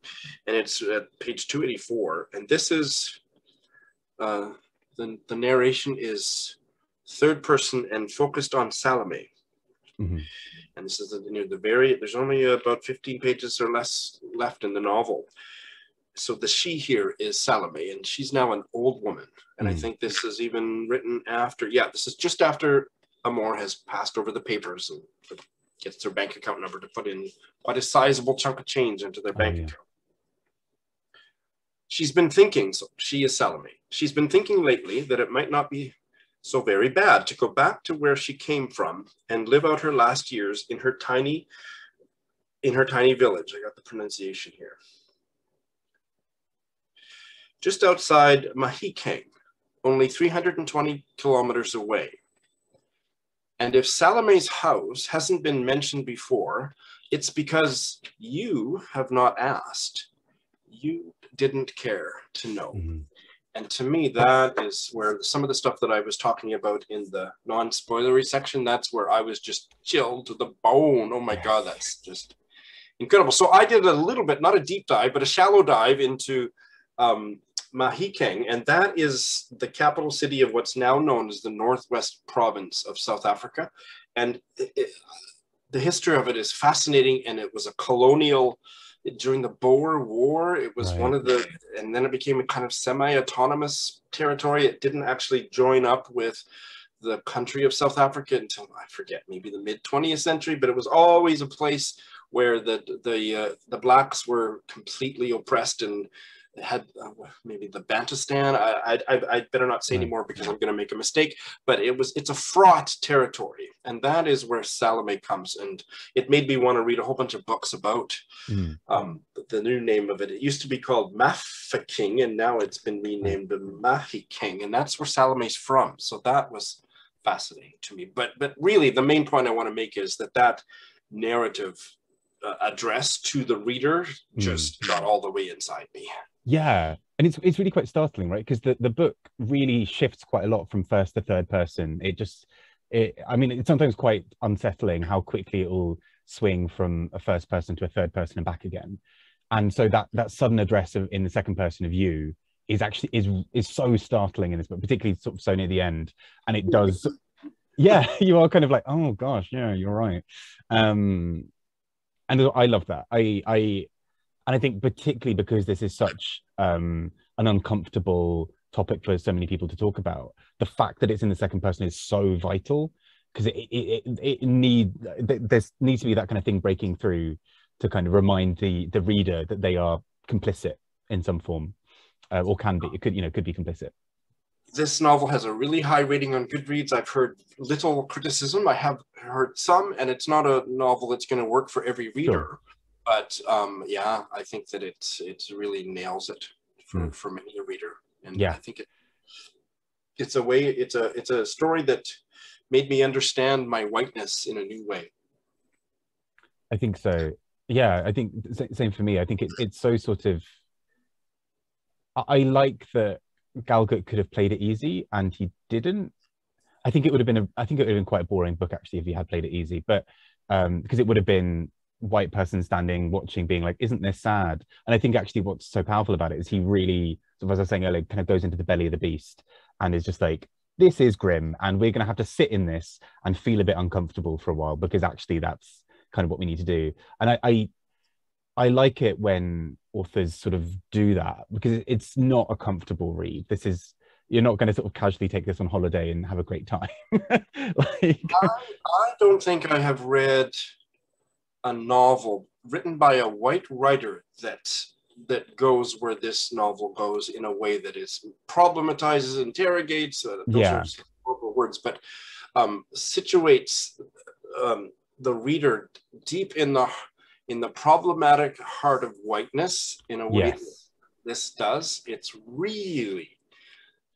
it's at page 284. And this is the narration is third person and focused on Salome. And this is near the there's only about 15 pages or less left in the novel. So the she here is Salome, and she's now an old woman. And I think this is even written after, this is just after Amor has passed over the papers and gets their bank account number to put in quite a sizable chunk of change into their bank account. She's been thinking, so she is Salome. She's been thinking lately that it might not be so very bad to go back to where she came from and live out her last years in her tiny village. I got the pronunciation here. Just outside Mahikeng, only 320 kilometers away. And if Salome's house hasn't been mentioned before, it's because you have not asked. You didn't care to know. And to me, that is where some of the stuff that I was talking about in the non-spoilery section, that's where I was just chilled to the bone. Oh my God, that's just incredible. So I did a little bit, not a deep dive, but a shallow dive into Mahikeng, and that is the capital city of what's now known as the Northwest Province of South Africa. And the history of it is fascinating, and it was a colonial, during the Boer War, it was one of the, and then it became a kind of semi-autonomous territory. It didn't actually join up with the country of South Africa until, I forget, maybe the mid-20th century, but it was always a place where the blacks were completely oppressed and had maybe the Bantustan. I better not say anymore because I'm going to make a mistake, but it's a fraught territory, and that is where Salome comes. And it made me want to read a whole bunch of books about the new name of it. It used to be called Mafeking, and now it's been renamed Mahikeng, and that's where Salome's from. So that was fascinating to me. But really, the main point I want to make is that narrative address to the reader just got all the way inside me. Yeah, and it's really quite startling, right? Because the book really shifts quite a lot from first to third person. I mean, it's sometimes quite unsettling how quickly it will swing from a first person to a third person and back again. And so that sudden address in the second person of you is actually is so startling in this book, particularly sort of so near the end. And it does, you are kind of like, oh gosh, yeah, you're right. And I love that. And I think particularly because this is such an uncomfortable topic for so many people to talk about, the fact that it's in the second person is so vital, because there needs to be that kind of thing breaking through to kind of remind the reader that they are complicit in some form, or can be. It could be complicit. This novel has a really high rating on Goodreads. I've heard little criticism. I have heard some, and it's not a novel that's going to work for every reader. Sure. But yeah, I think that it really nails it for many a reader. And yeah. I think it's a story that made me understand my whiteness in a new way. I think so. Yeah, I think same for me. I think it's so sort of. I like that Galgut could have played it easy, and he didn't. I think it would have been quite a boring book actually if he had played it easy, but because it would have been white person standing watching, being like, "Isn't this sad?" And I think actually what's so powerful about it is he really, as I was saying earlier, kind of goes into the belly of the beast and is just like, "This is grim, and we're going to have to sit in this and feel a bit uncomfortable for a while because actually that's kind of what we need to do." And I like it when authors sort of do that because it's not a comfortable read. You're not going to sort of casually take this on holiday and have a great time. I don't think I have read a novel written by a white writer that goes where this novel goes in a way that is problematizes, interrogates, those are horrible words, but situates the reader deep in the problematic heart of whiteness in a way that this does. It's really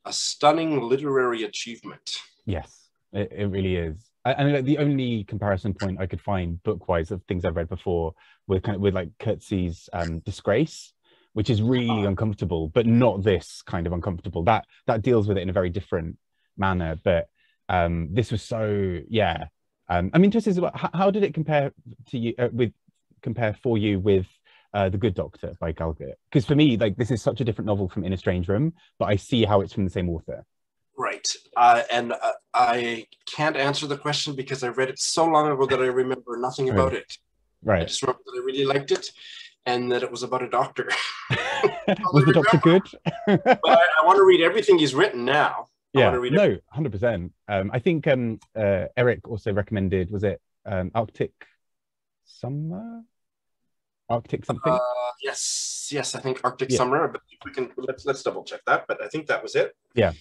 a stunning literary achievement. Yes, it really is. I mean, like, the only comparison point I could find book-wise of things I've read before with like Coetzee's Disgrace, which is really uncomfortable, but not this kind of uncomfortable. That deals with it in a very different manner. But this was so, yeah. I'm interested as well. How did it compare to you compare for you with The Good Doctor by Galgut? Because for me, like, this is such a different novel from In a Strange Room, but I see how it's from the same author. Right. And I can't answer the question because I read it so long ago that I remember nothing about it. Right. I just remember that I really liked it and that it was about a doctor. Was the doctor good? But I want to read everything he's written now. Yeah, no, 100%. I think Eric also recommended, was it Arctic Summer? Arctic something? Yes, I think Arctic Summer, but we can let's double check that, but I think that was it. Yeah.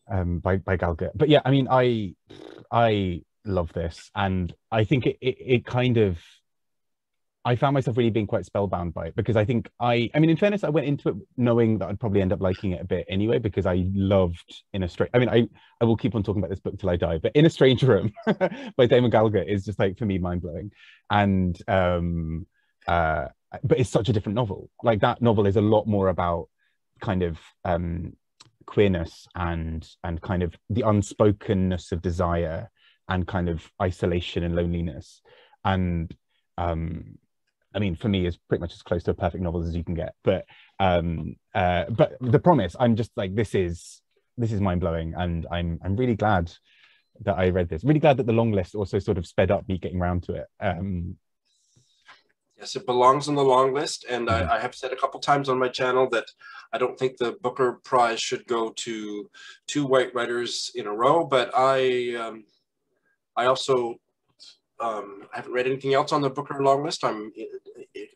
By Galgut. But yeah, I mean, I love this, and I think it kind of, I found myself really being quite spellbound by it because I think I mean, in fairness, I went into it knowing that I'd probably end up liking it a bit anyway because I loved In a Strange. I mean, I will keep on talking about this book till I die, but In a Strange Room by Damon Galgut is just like, for me, mind blowing, and but it's such a different novel. Like, that novel is a lot more about kind of queerness and kind of the unspokenness of desire and kind of isolation and loneliness, and I mean, for me, is pretty much as close to a perfect novel as you can get. But The Promise, I'm just like, this is mind blowing, and I'm really glad that I read this. Really glad that the Longlist also sort of sped up me getting around to it. Yes, it belongs on the long list, and I have said a couple times on my channel that I don't think the Booker Prize should go to two white writers in a row. But I also haven't read anything else on the Booker long list. I'm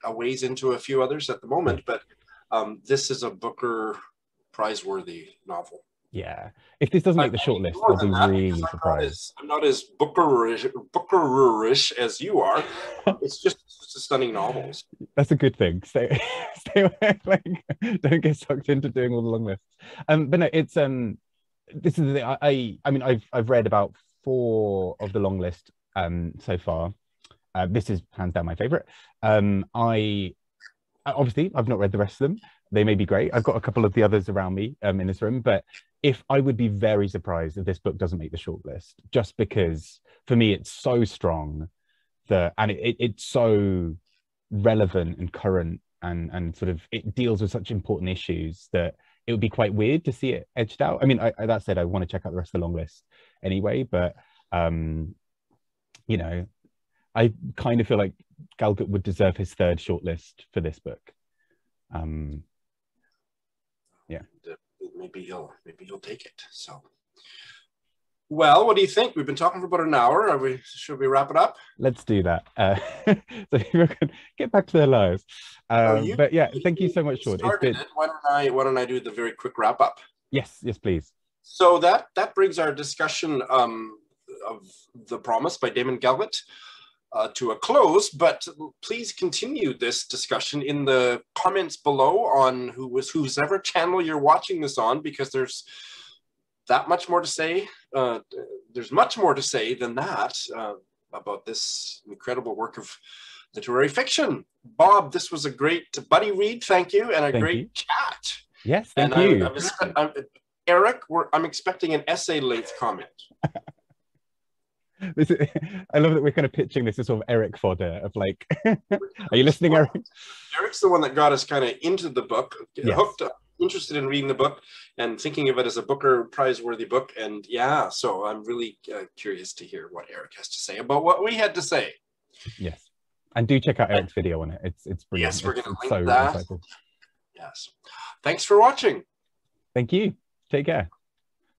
a ways into a few others at the moment, but this is a Booker Prize worthy novel. Yeah, if this doesn't make the shortlist, I'll be really surprised. I'm not as Booker-ish as you are. It's just a stunning novel. That's a good thing. Stay away, like, don't get sucked into doing all the long lists. But no, it's this is the thing. I mean, I've read about 4 of the long list so far. This is hands down my favorite. I obviously I've not read the rest of them. They may be great. I've got a couple of the others around me in this room, but if I would be very surprised if this book doesn't make the shortlist, just because for me it's so strong and it's so relevant and current and sort of it deals with such important issues that it would be quite weird to see it edged out. I mean, that said, I want to check out the rest of the long list anyway, but you know, I kind of feel like Galgut would deserve his 3rd shortlist for this book. Yeah. Maybe he'll take it. So, well, what do you think? We've been talking for about an hour. Should we wrap it up? Let's do that. So people can get back to their lives. But yeah, thank you so much, Shawn. Why don't I do the very quick wrap up? Yes, please. So that brings our discussion of The Promise by Damon Galgut to a close, but please continue this discussion in the comments below on whosever channel you're watching this on, because there's that much more to say. There's much more to say than that about this incredible work of literary fiction. Bob, this was a great buddy read, thank you, and a great chat. Yes, thank you. Eric, I'm expecting an essay-length comment. I love that we're kind of pitching this as sort of Eric fodder of like, are you listening, Eric? Eric's the one that got us kind of into the book, hooked up, interested in reading the book and thinking of it as a Booker Prize-worthy book. And yeah, so I'm really curious to hear what Eric has to say about what we had to say. Yes. And do check out Eric's video on it. It's brilliant. Yes, we're going to link that. Yes. Thanks for watching. Thank you. Take care.